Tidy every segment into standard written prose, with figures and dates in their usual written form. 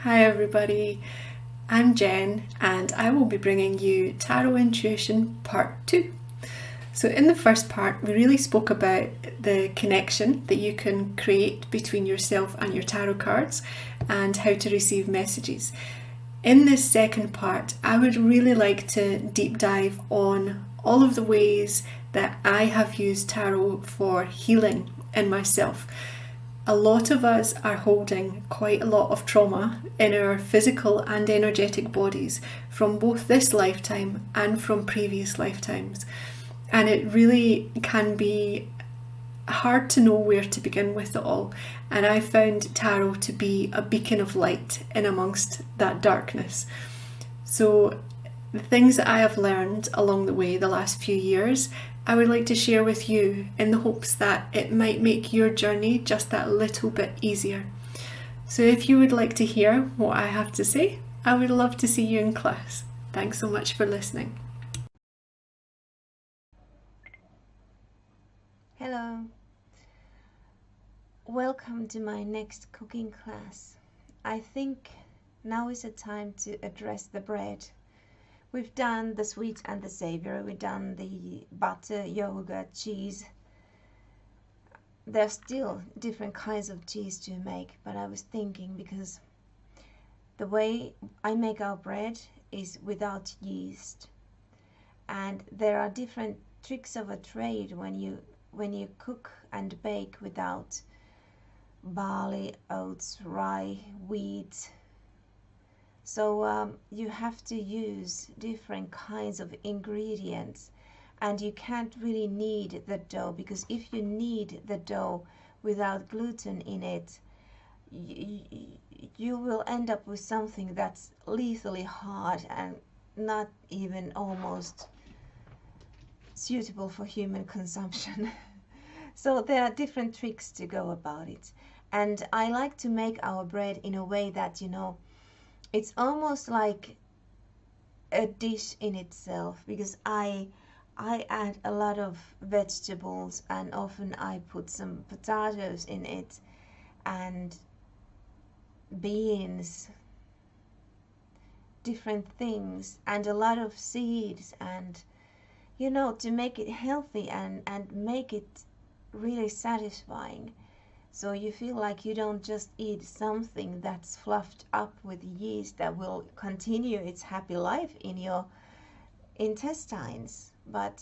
Hi everybody, I'm Jen and I will be bringing you Tarot Intuition Part 2. So in the first part we really spoke about the connection that you can create between yourself and your tarot cards and how to receive messages. In this second part I would really like to deep dive on all of the ways that I have used tarot for healing in myself. A lot of us are holding quite a lot of trauma in our physical and energetic bodies from both this lifetime and from previous lifetimes. And it really can be hard to know where to begin with it all. And I found tarot to be a beacon of light in amongst that darkness. So the things that I have learned along the way the last few years, I would like to share with you in the hopes that it might make your journey just that little bit easier. So if you would like to hear what I have to say, I would love to see you in class. Thanks so much for listening. Hello, welcome to my next cooking class. I think now is the time to address the bread. We've done the sweet and the savory, we've done the butter, yogurt, cheese. There's still different kinds of cheese to make, but I was thinking because the way I make our bread is without yeast. And there are different tricks of a trade when you cook and bake without barley, oats, rye, wheat. So you have to use different kinds of ingredients, and you can't really knead the dough, because if you knead the dough without gluten in it, you will end up with something that's lethally hard and not even almost suitable for human consumption. So there are different tricks to go about it. And I like to make our bread in a way that, it's almost like a dish in itself, because I add a lot of vegetables, and often I put some potatoes in it and beans, different things, and a lot of seeds, and to make it healthy and make it really satisfying. So you feel like you don't just eat something that's fluffed up with yeast that will continue its happy life in your intestines, but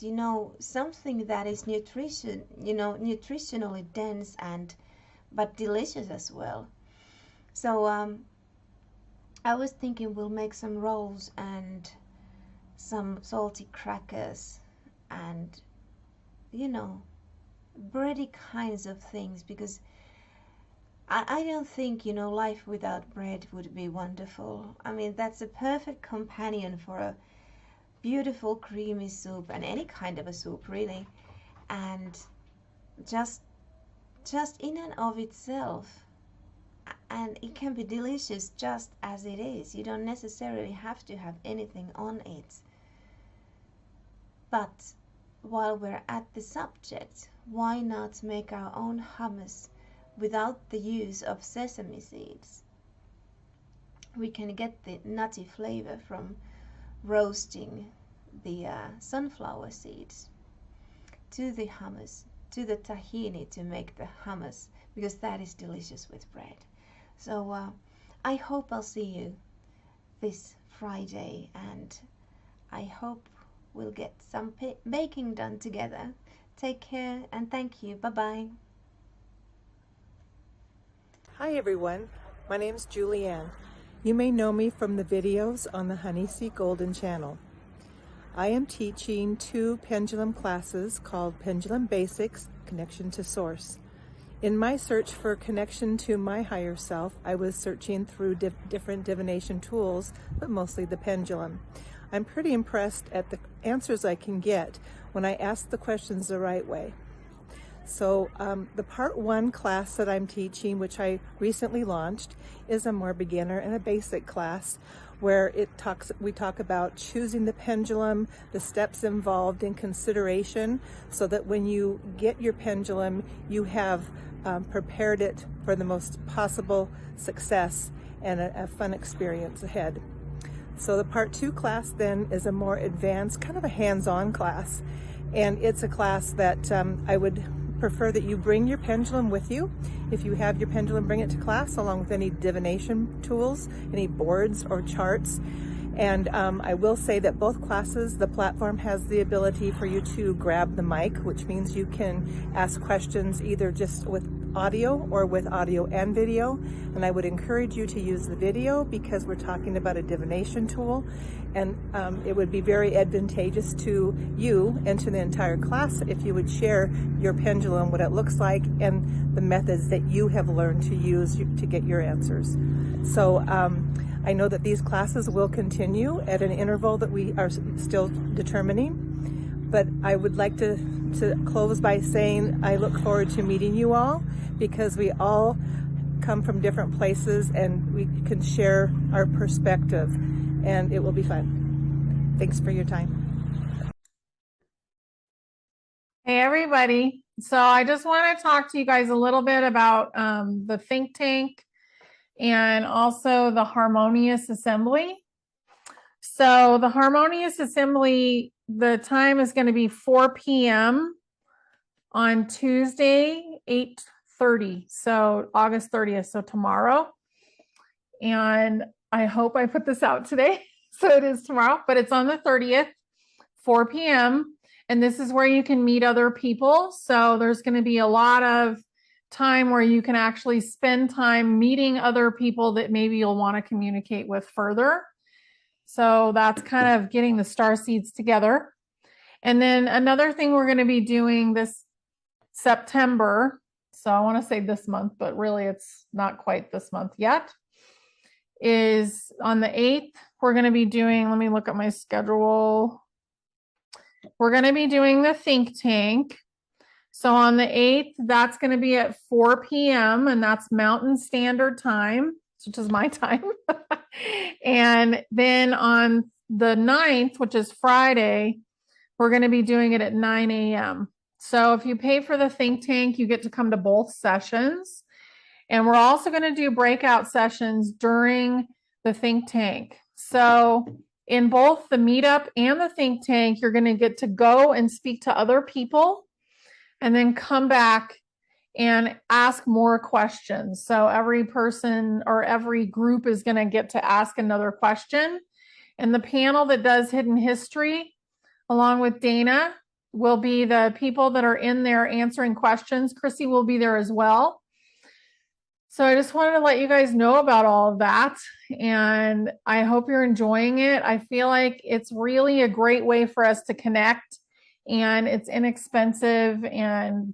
something that is nutritionally dense and but delicious as well. So I was thinking we'll make some rolls and some salty crackers and bready kinds of things, because I don't think life without bread would be wonderful. I mean, that's a perfect companion for a beautiful creamy soup, and any kind of a soup really, and just in and of itself, and it can be delicious just as it is. You don't necessarily have to have anything on it. But while we're at the subject, why not make our own hummus without the use of sesame seeds? We can get the nutty flavor from roasting the sunflower seeds to the hummus, to the tahini to make the hummus, because that is delicious with bread. So I hope I'll see you this Friday, and I hope we'll get some baking done together. Take care and thank you. Bye-bye. Hi everyone, my name's Julianne. You may know me from the videos on the Honeyseed Golden channel. I am teaching 2 pendulum classes called Pendulum Basics, Connection to Source. In my search for connection to my higher self, I was searching through different divination tools, but mostly the pendulum. I'm pretty impressed at the answers I can get when I ask the questions the right way. So the part 1 class that I'm teaching, which I recently launched, is a more beginner and a basic class where we talk about choosing the pendulum, the steps involved in consideration, so that when you get your pendulum, you have prepared it for the most possible success and a fun experience ahead. So the part 2 class then is a more advanced, kind of a hands-on class. And it's a class that I would prefer that you bring your pendulum with you. If you have your pendulum, bring it to class along with any divination tools, any boards or charts. And I will say that both classes, the platform has the ability for you to grab the mic, which means you can ask questions either just with audio or with audio and video. And I would encourage you to use the video because we're talking about a divination tool, and it would be very advantageous to you and to the entire class if you would share your pendulum, what it looks like, and the methods that you have learned to use to get your answers. So I know that these classes will continue at an interval that we are still determining, but I would like to close by saying I look forward to meeting you all, because we all come from different places and we can share our perspective, and it will be fun. Thanks for your time. Hey everybody. So I just want to talk to you guys a little bit about the think tank and also the Harmonious Assembly. So the Harmonious Assembly, the time is going to be 4 p.m. on Tuesday, 8:30. So August 30th, so tomorrow. And I hope I put this out today. So it is tomorrow, but it's on the 30th, 4 p.m. And this is where you can meet other people. So there's going to be a lot of time where you can actually spend time meeting other people that maybe you'll want to communicate with further. So that's kind of getting the star seeds together. And then another thing we're going to be doing this September, so I want to say this month, but really it's not quite this month yet, is on the 8th, we're going to be doing, let me look at my schedule. We're going to be doing the think tank. So on the 8th, that's going to be at 4 p.m. and that's Mountain Standard Time, which is my time. And then on the 9th, which is Friday, we're going to be doing it at 9 a.m. So if you pay for the think tank, you get to come to both sessions. And we're also going to do breakout sessions during the think tank. So in both the meetup and the think tank, you're going to get to go and speak to other people and then come back and ask more questions. So every person or every group is going to get to ask another question. And the panel that does Hidden History, along with Dana, will be the people that are in there answering questions. Chrissy will be there as well. So I just wanted to let you guys know about all of that. And I hope you're enjoying it. I feel like it's really a great way for us to connect, and it's inexpensive. And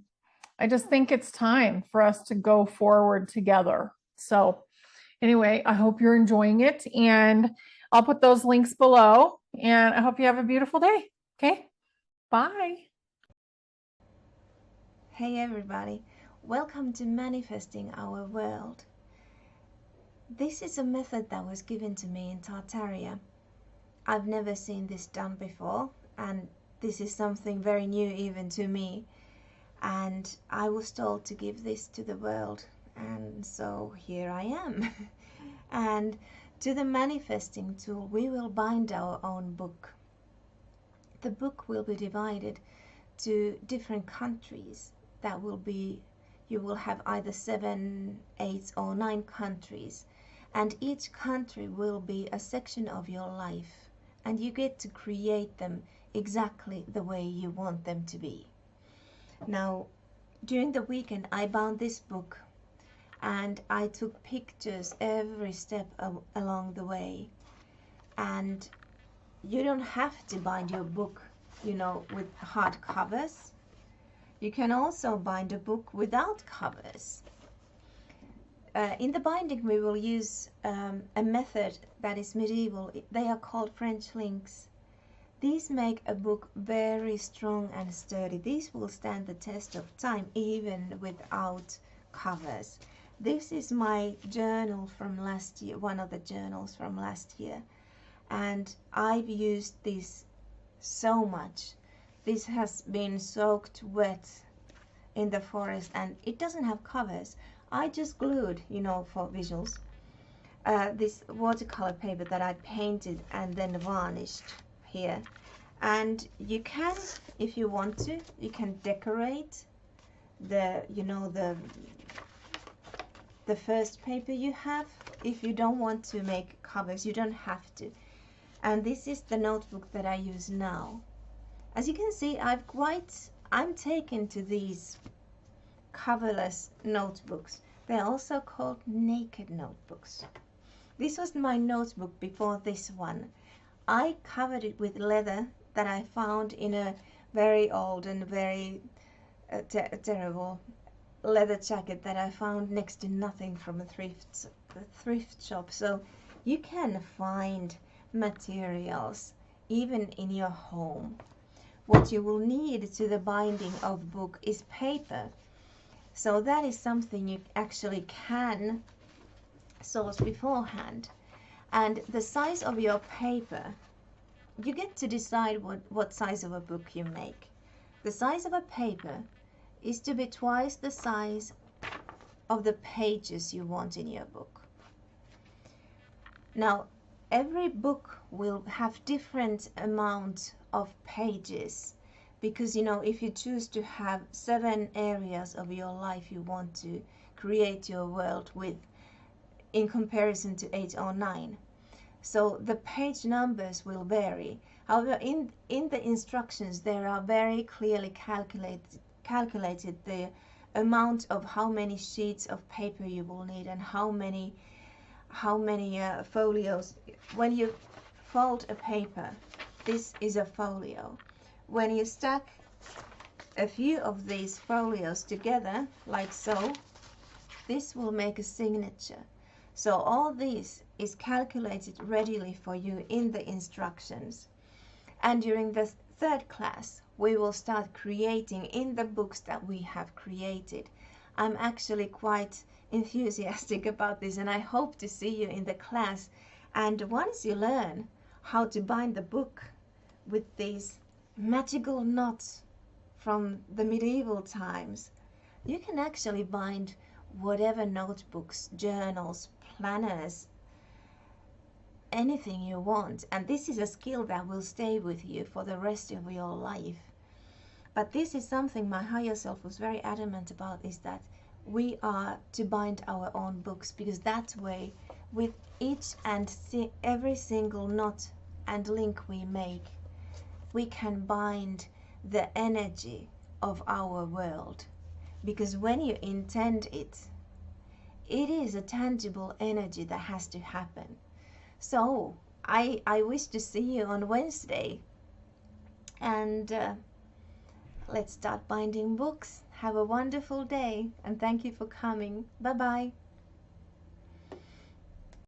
I just think it's time for us to go forward together. So anyway, I hope you're enjoying it, and I'll put those links below, and I hope you have a beautiful day. Okay, bye. Hey everybody, welcome to Manifesting Our World. This is a method that was given to me in Tartaria. I've never seen this done before, and this is something very new even to me. And I was told to give this to the world, and so here I am. And to the manifesting tool, we will bind our own book. The book will be divided to different countries. That will be, you will have either 7, 8, or 9 countries, and each country will be a section of your life, and you get to create them exactly the way you want them to be. Now, during the weekend, I bound this book, and I took pictures every step along the way. And you don't have to bind your book, with hard covers. You can also bind a book without covers. In the binding, we will use a method that is medieval. They are called French links. These make a book very strong and sturdy. These will stand the test of time even without covers. This is my journal from last year, one of the journals from last year. And I've used this so much. This has been soaked wet in the forest, and it doesn't have covers. I just glued, for visuals. this watercolor paper that I painted and then varnished here. And you can, if you want to, you can decorate the, you know, the first paper you have. If you don't want to make covers, you don't have to. And this is the notebook that I use now. As you can see, I'm taken to these coverless notebooks. They're also called naked notebooks. This was my notebook before this one. I covered it with leather that I found in a very old and very terrible leather jacket that I found next to nothing from a thrift shop. So you can find materials even in your home. What you will need to the binding of a book is paper. So that is something you actually can source beforehand. And the size of your paper, you get to decide what size of a book you make. The size of a paper is to be twice the size of the pages you want in your book. Now, every book will have different amount of pages, because, you know, if you choose to have 7 areas of your life you want to create your world with, in comparison to 8 or 9, so the page numbers will vary. However, in the instructions there are very clearly calculated the amount of how many sheets of paper you will need and how many folios. When you fold a paper, this is a folio. When you stack a few of these folios together, like so, this will make a signature. So all this is calculated readily for you in the instructions. And during the 3rd class, we will start creating in the books that we have created. I'm actually quite enthusiastic about this, and I hope to see you in the class. And once you learn how to bind the book with these magical knots from the medieval times, you can actually bind whatever notebooks, journals, planners, anything you want. And this is a skill that will stay with you for the rest of your life. But this is something my higher self was very adamant about, is that we are to bind our own books, because that way, with each and every single knot and link we make, we can bind the energy of our world. Because when you intend it, it is a tangible energy that has to happen. So I wish to see you on Wednesday, and let's start binding books. Have a wonderful day, and thank you for coming. Bye bye.